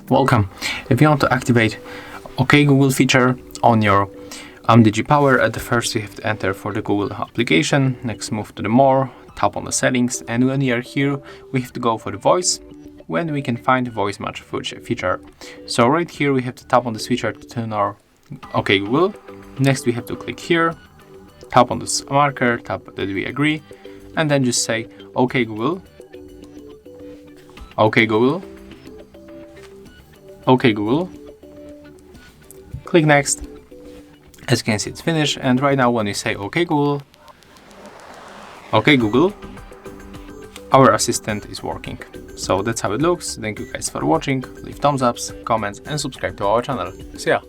Welcome. If you want to activate OK Google feature on your UMIDIGI Power, at the first you have to enter for the Google application. Next, move to the More, tap on the settings, and when you are here, we have to go for the voice, when we can find the voice match feature. So right here we have to tap on the switcher to turn our OK Google. Next we have to click here, tap on this marker, tap that we agree, and then just say OK Google, OK Google, OK Google. Click next. As you can see, it's finished, and right now when you say OK Google, our assistant is working. So that's how it looks. Thank you guys for watching. Leave thumbs ups, comments, and subscribe to our channel. See ya!